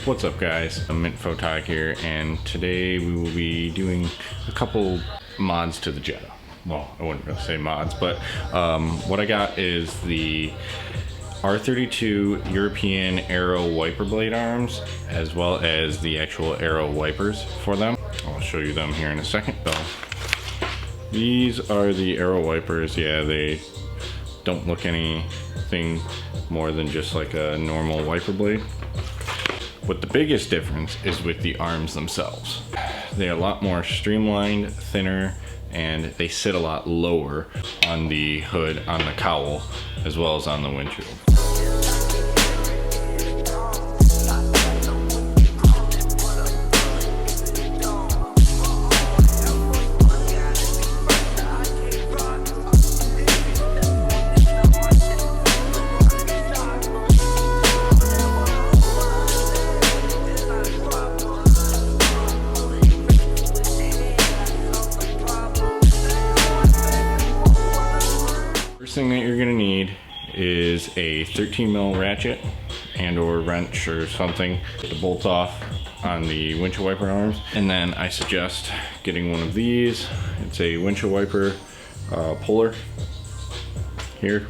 What's up guys, I'm MK4 here, and today we will be doing a couple mods to the Jetta. Well, I wouldn't really say mods, but what I got is the R32 European Aero wiper blade arms, as well as the actual Aero wipers for them. I'll show you them here in a second though. These are the Aero wipers. Yeah, they don't look anything more than just like a normal wiper blade. But the biggest difference is with the arms themselves. They're a lot more streamlined, thinner, and they sit a lot lower on the hood, on the cowl, as well as on the windshield. First thing that you're gonna need is a 13mm ratchet and or wrench or something to bolt off on the windshield wiper arms. And then I suggest getting one of these. It's a windshield wiper puller here.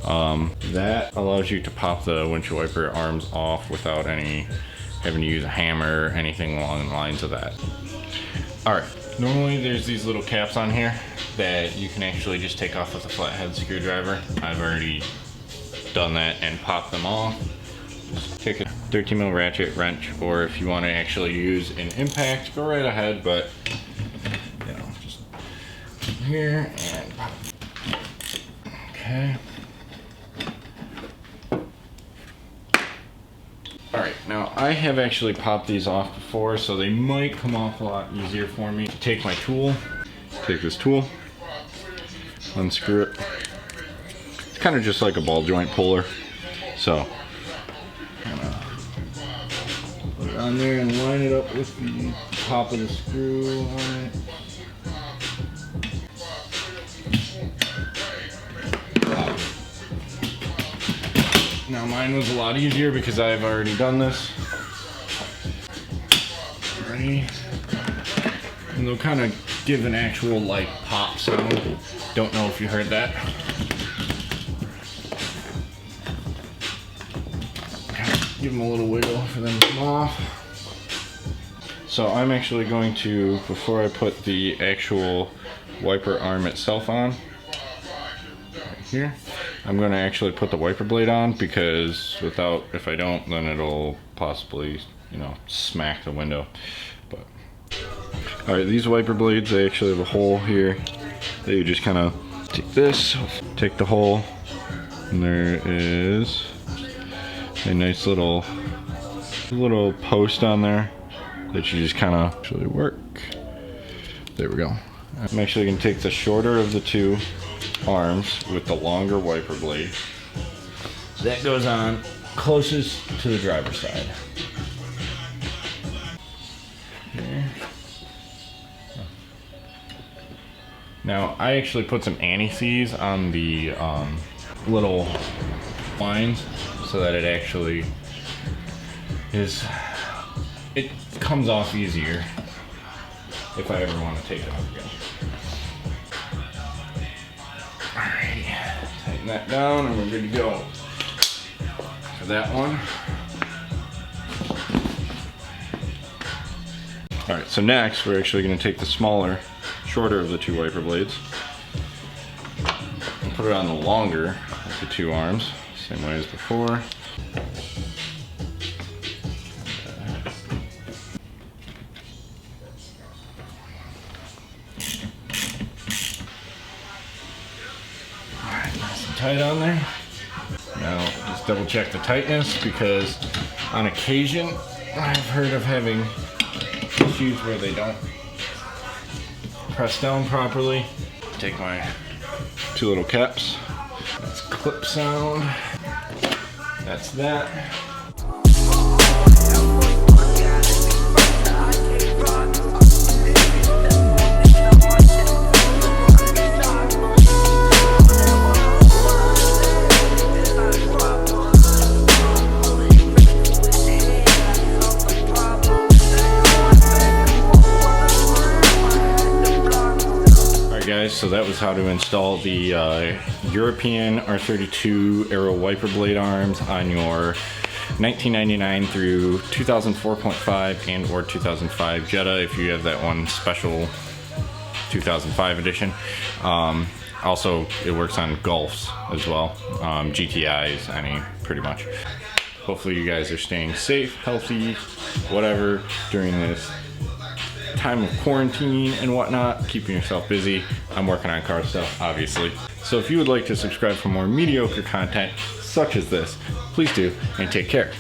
That allows you to pop the windshield wiper arms off without having to use a hammer or anything along the lines of that. Alright, normally there's these little caps on here that you can actually just take off with a flathead screwdriver. I've already done that and popped them off. Just take a 13mm ratchet wrench, or if you want to actually use an impact, go right ahead, but you know, just here and pop. Okay. Alright, now I have actually popped these off before, so they might come off a lot easier for me. Take my tool, take this tool, unscrew it. It's kind of just like a ball joint puller. So, kind of put it on there and line it up with the top of the screw on it. Now mine was a lot easier because I've already done this. Ready? And they'll kind of give an actual like pop sound. Don't know if you heard that. Give them a little wiggle for them to come off. So I'm actually going to, before I put the actual wiper arm itself on, right here, I'm going to actually put the wiper blade on, because if I don't, then it'll possibly, you know, smack the window. But alright, these wiper blades, they actually have a hole here that you just kind of take this, take the hole, and there is a nice little post on there that you just kind of actually work. There we go. I'm actually going to take the shorter of the two arms with the longer wiper blade. That goes on closest to the driver's side. Okay. Now I actually put some anti-seize on the little lines so that it actually comes off easier if I ever want to take it off again. Alright, tighten that down and we're good to go for that one. Alright, so next we're actually going to take the shorter of the two wiper blades and put it on the longer of the two arms, same way as before. Tight on there. Now just double check the tightness, because on occasion I've heard of having issues where they don't press down properly. Take my two little caps. That's clip sound. That's that. so that was how to install the European R32 Aero wiper blade arms on your 1999 through 2004.5 and or 2005 Jetta, if you have that one special 2005 edition. Also, it works on Golfs as well, GTIs, any, pretty much. Hopefully you guys are staying safe, healthy, whatever, during this time of quarantine and whatnot, keeping yourself busy. I'm working on car stuff, obviously. So if you would like to subscribe for more mediocre content such as this, please do, and take care.